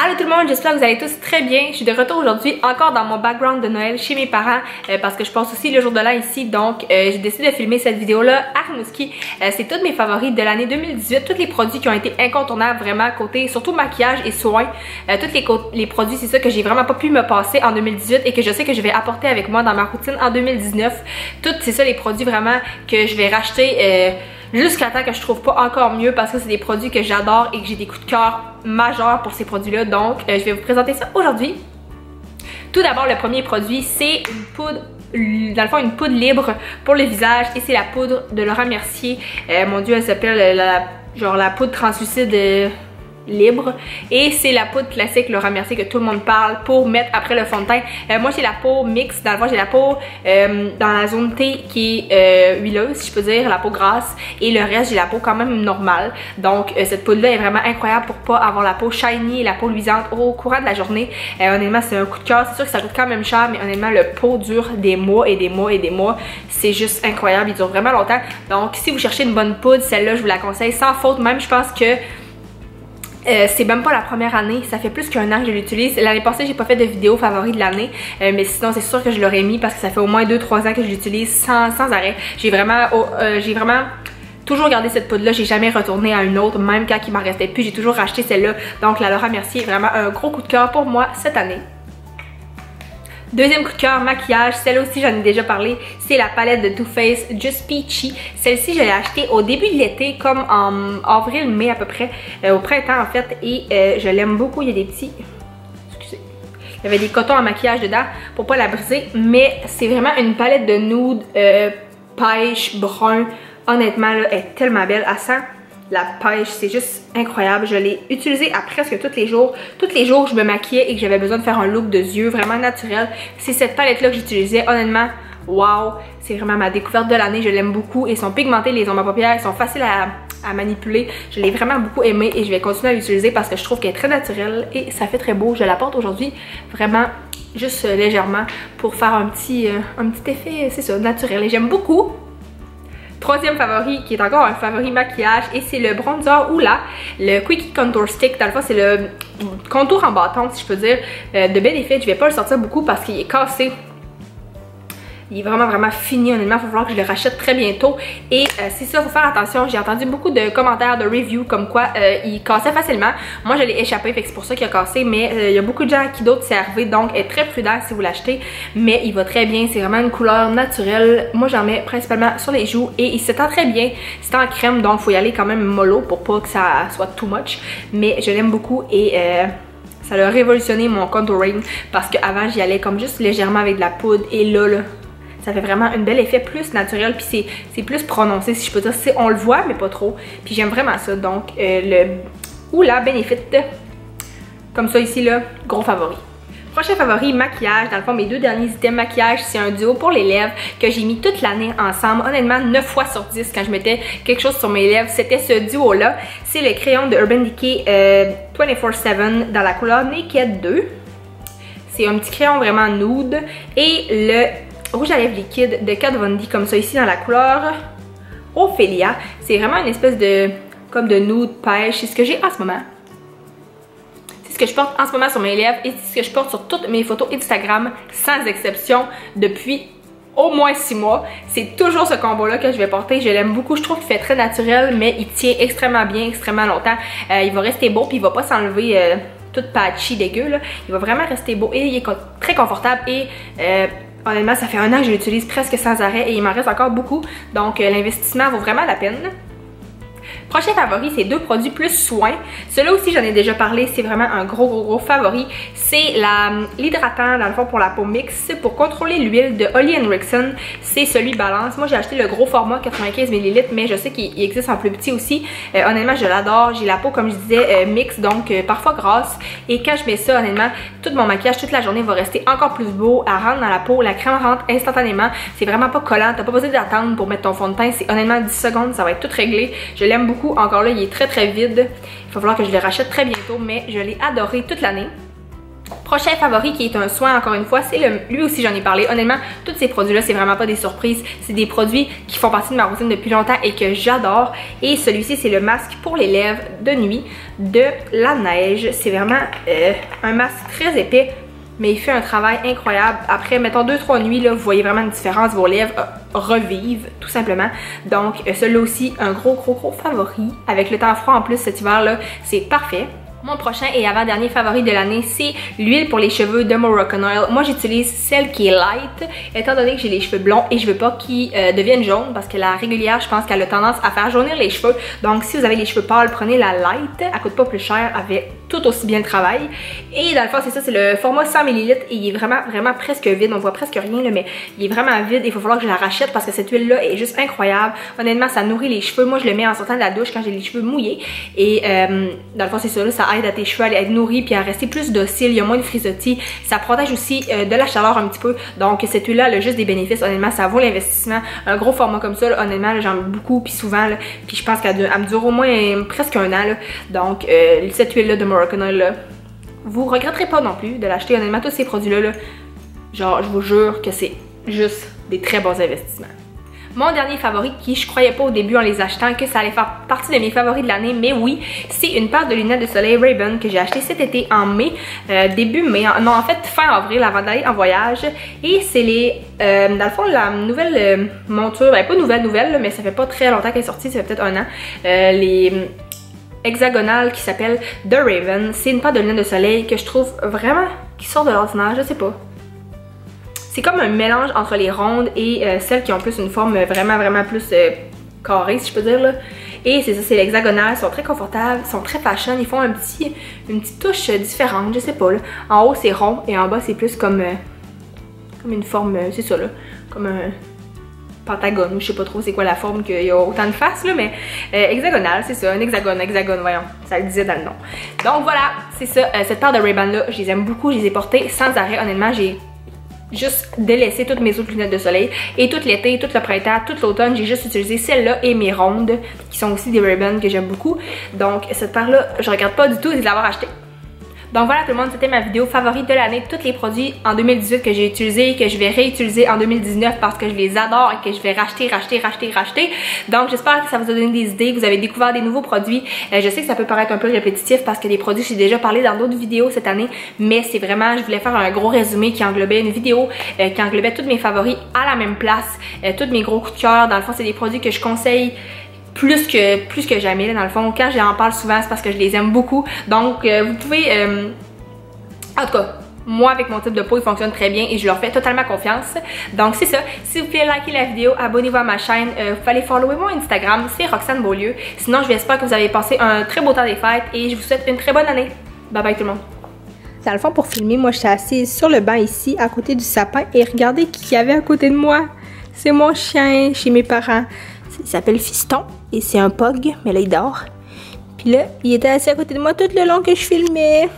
Allô tout le monde, j'espère que vous allez tous très bien. Je suis de retour aujourd'hui encore dans mon background de Noël chez mes parents parce que je passe aussi le jour de l'an ici. Donc j'ai décidé de filmer cette vidéo-là à Rimouski. C'est tous mes favoris de l'année 2018, tous les produits qui ont été incontournables vraiment côté, surtout maquillage et soins. Tous les produits, c'est ça que j'ai vraiment pas pu me passer en 2018 et que je sais que je vais apporter avec moi dans ma routine en 2019. Tous, c'est ça les produits vraiment que je vais racheter jusqu'à temps que je trouve pas encore mieux parce que c'est des produits que j'adore et que j'ai des coups de cœur majeurs pour ces produits-là. Donc, je vais vous présenter ça aujourd'hui. Tout d'abord, le premier produit, c'est une poudre, dans le fond, une poudre libre pour le visage et c'est la poudre de Laura Mercier. Mon Dieu, elle s'appelle la poudre translucide libre et c'est la poudre classique Laura Mercier que tout le monde parle pour mettre après le fond de teint. Moi j'ai la peau mixte, dans le fond j'ai la peau dans la zone T qui est huileuse si je peux dire, la peau grasse, et le reste j'ai la peau quand même normale. Donc cette poudre là est vraiment incroyable pour pas avoir la peau shiny et la peau luisante au courant de la journée. Honnêtement c'est un coup de cœur, c'est sûr que ça coûte quand même cher mais honnêtement le pot dure des mois et des mois et des mois, c'est juste incroyable, il dure vraiment longtemps. Donc si vous cherchez une bonne poudre, celle-là je vous la conseille sans faute. Même je pense que c'est même pas la première année, ça fait plus qu'un an que je l'utilise. L'année passée j'ai pas fait de vidéo favori de l'année, mais sinon c'est sûr que je l'aurais mis parce que ça fait au moins 2-3 ans que je l'utilise sans arrêt. J'ai vraiment toujours gardé cette poudre là, j'ai jamais retourné à une autre, même quand il m'en restait plus, j'ai toujours racheté celle-là. Donc la Laura Mercier est vraiment un gros coup de cœur pour moi cette année. Deuxième coup de cœur, maquillage, celle-là aussi j'en ai déjà parlé, c'est la palette de Too Faced Just Peachy. Celle-ci je l'ai achetée au début de l'été, comme en avril-mai à peu près, au printemps en fait, et je l'aime beaucoup. Il y a des petits, excusez, il y avait des cotons en maquillage dedans pour pas la briser, mais c'est vraiment une palette de nude, pêche, brun. Honnêtement là, elle est tellement belle, à sent la pêche, c'est juste incroyable. Je l'ai utilisée à presque tous les jours. Tous les jours je me maquillais et que j'avais besoin de faire un look de yeux vraiment naturel. C'est cette palette là que j'utilisais. Honnêtement, wow, c'est vraiment ma découverte de l'année. Je l'aime beaucoup. Ils sont pigmentés, les ombres à paupières, ils sont faciles à manipuler. Je l'ai vraiment beaucoup aimé et je vais continuer à l'utiliser parce que je trouve qu'elle est très naturelle et ça fait très beau. Je la porte aujourd'hui vraiment juste légèrement pour faire un petit effet, c'est ça, naturel, et j'aime beaucoup. Troisième favori, qui est encore un favori maquillage, et c'est le bronzer Hoola, le Quickie Contour Stick. Dans le fond, c'est le contour en bâton, si je peux dire, de Benefit. Je vais pas le sortir beaucoup parce qu'il est cassé. Il est vraiment fini, honnêtement, il va falloir que je le rachète très bientôt. Et c'est ça, il faut faire attention. J'ai entendu beaucoup de commentaires, de reviews comme quoi il cassait facilement. Moi, je l'ai échappé, fait que c'est pour ça qu'il a cassé. Mais il y a beaucoup de gens à qui d'autres c'est arrivé, donc être très prudent si vous l'achetez. Mais il va très bien, c'est vraiment une couleur naturelle. Moi, j'en mets principalement sur les joues et il s'étend très bien. C'est en crème, donc il faut y aller quand même mollo pour pas que ça soit too much. Mais je l'aime beaucoup et ça a révolutionné mon contouring parce qu'avant, j'y allais comme juste légèrement avec de la poudre et là ça fait vraiment un bel effet plus naturel, puis c'est plus prononcé si je peux dire. On le voit mais pas trop, puis j'aime vraiment ça. Donc le Hoola Benefit, comme ça ici là, gros favori. Prochain favori, maquillage. Dans le fond, mes deux derniers items maquillage, c'est un duo pour les lèvres que j'ai mis toute l'année ensemble. Honnêtement, 9 fois sur 10 quand je mettais quelque chose sur mes lèvres, c'était ce duo-là. C'est le crayon de Urban Decay 24/7 dans la couleur Naked 2. C'est un petit crayon vraiment nude. Et le rouge à lèvres liquide de Kat Von D, comme ça ici dans la couleur Ophelia. C'est vraiment une espèce de comme de nude pêche. C'est ce que j'ai en ce moment. C'est ce que je porte en ce moment sur mes lèvres et c'est ce que je porte sur toutes mes photos Instagram sans exception depuis au moins 6 mois. C'est toujours ce combo là que je vais porter. Je l'aime beaucoup. Je trouve qu'il fait très naturel mais il tient extrêmement bien, extrêmement longtemps. Il va rester beau puis il va pas s'enlever tout patchy dégueu là. Il va vraiment rester beau et il est très confortable et honnêtement, ça fait un an que je l'utilise presque sans arrêt et il m'en reste encore beaucoup. Donc, l'investissement vaut vraiment la peine. Prochain favori, c'est deux produits plus soins. Celui-là aussi, j'en ai déjà parlé, c'est vraiment un gros favori. C'est l'hydratant, dans le fond, pour la peau mixte. Pour contrôler l'huile de Holly & Rixon, c'est celui Balance. Moi, j'ai acheté le gros format, 95 ml, mais je sais qu'il existe en plus petit aussi. Honnêtement, je l'adore. J'ai la peau, comme je disais, mixte, donc parfois grasse. Et quand je mets ça, honnêtement, tout mon maquillage, toute la journée va rester encore plus beau. Elle rentre dans la peau, la crème rentre instantanément. C'est vraiment pas collant. T'as pas besoin d'attendre pour mettre ton fond de teint. C'est honnêtement 10 secondes, ça va être tout réglé. Je l'aime beaucoup. Encore là, il est très vide. Il va falloir que je le rachète très bientôt, mais je l'ai adoré toute l'année. Prochain favori qui est un soin, encore une fois, c'est lui aussi j'en ai parlé. Honnêtement, tous ces produits-là, c'est vraiment pas des surprises. C'est des produits qui font partie de ma routine depuis longtemps et que j'adore. Et celui-ci, c'est le masque pour les lèvres de nuit de La Neige. C'est vraiment un masque très épais, mais il fait un travail incroyable. Après, mettons 2-3 nuits, là, vous voyez vraiment une différence. Vos lèvres revivent, tout simplement. Donc, celui-là aussi, un gros favori. Avec le temps froid en plus cet hiver-là, c'est parfait. Mon prochain et avant-dernier favori de l'année, c'est l'huile pour les cheveux de Moroccanoil. Moi, j'utilise celle qui est light, étant donné que j'ai les cheveux blonds et je veux pas qu'ils deviennent jaunes parce que la régulière, je pense qu'elle a tendance à faire jaunir les cheveux. Donc, si vous avez les cheveux pâles, prenez la light. Elle coûte pas plus cher, elle fait tout aussi bien le travail. Et dans le fond, c'est ça, c'est le format 100 ml et il est vraiment presque vide. On voit presque rien, là, mais il est vraiment vide. Il va falloir que je la rachète parce que cette huile-là est juste incroyable. Honnêtement, ça nourrit les cheveux. Moi, je le mets en sortant de la douche quand j'ai les cheveux mouillés. Et dans le fond, c'est ça, là, ça aide à tes cheveux à être nourris puis à rester plus dociles. Il y a moins de frisottis. Ça protège aussi de la chaleur un petit peu. Donc, cette huile-là, elle a juste des bénéfices. Honnêtement, ça vaut l'investissement. Un gros format comme ça, là, honnêtement, j'en mets beaucoup puis souvent. Là, puis je pense qu'elle me dure au moins presque un an. Là. Donc, cette huile-là de Moroccanoil, là, vous regretterez pas non plus de l'acheter. Honnêtement, tous ces produits-là, là, genre, je vous jure que c'est juste des très bons investissements. Mon dernier favori, qui je croyais pas au début en les achetant que ça allait faire partie de mes favoris de l'année, mais oui, c'est une paire de lunettes de soleil Ray-Ban que j'ai acheté cet été en mai, début mai, non en fait fin avril avant d'aller en voyage. Et c'est les, dans le fond, la nouvelle monture, ben, pas nouvelle, mais ça fait pas très longtemps qu'elle est sortie, ça fait peut-être un an, les hexagonales qui s'appelle The Raven. C'est une paire de lunettes de soleil que je trouve vraiment qui sort de l'ordinaire, je sais pas. C'est comme un mélange entre les rondes et celles qui ont plus une forme vraiment plus carrée, si je peux dire là. Et c'est ça, c'est l'hexagonal, ils sont très confortables, ils sont très fashion, ils font une petite touche différente, je sais pas là. En haut c'est rond et en bas c'est plus comme une forme, c'est ça là, comme un pentagone ou je sais pas trop c'est quoi la forme qu'il y a autant de faces là, mais hexagonal, c'est ça, un hexagone, voyons, ça le disait dans le nom. Donc voilà, c'est ça, cette paire de Ray-Ban là, je les aime beaucoup, je les ai portées sans arrêt, honnêtement, j'ai juste délaissé toutes mes autres lunettes de soleil et tout l'été, tout le printemps, tout l'automne, j'ai juste utilisé celle-là et mes rondes qui sont aussi des Ray-Ban que j'aime beaucoup. Donc cette paire-là, je regrette pas du tout de l'avoir achetée. Donc voilà tout le monde, c'était ma vidéo favorite de l'année, tous les produits en 2018 que j'ai utilisés, que je vais réutiliser en 2019 parce que je les adore et que je vais racheter. Donc j'espère que ça vous a donné des idées, que vous avez découvert des nouveaux produits. Je sais que ça peut paraître un peu répétitif parce que des produits j'ai déjà parlé dans d'autres vidéos cette année, mais c'est vraiment, je voulais faire un gros résumé qui englobait une vidéo, qui englobait tous mes favoris à la même place, tous mes gros coups de cœur. Dans le fond, c'est des produits que je conseille plus que jamais là, dans le fond. Quand j'en parle souvent, c'est parce que je les aime beaucoup. Donc vous pouvez en tout cas, moi avec mon type de peau, il fonctionne très bien et je leur fais totalement confiance. Donc c'est ça, s'il vous plaît, likez la vidéo, abonnez-vous à ma chaîne, vous pouvez aller follower mon Instagram, c'est Roxane Beaulieu. Sinon, je vais espérer que vous avez passé un très beau temps des fêtes et je vous souhaite une très bonne année. Bye bye tout le monde. Dans le fond, pour filmer, moi j'étais assise sur le banc ici, à côté du sapin, et regardez qui y avait à côté de moi. C'est mon chien chez mes parents. Il s'appelle Fiston et c'est un pug, mais là il dort. Puis là, il était assis à côté de moi tout le long que je filmais.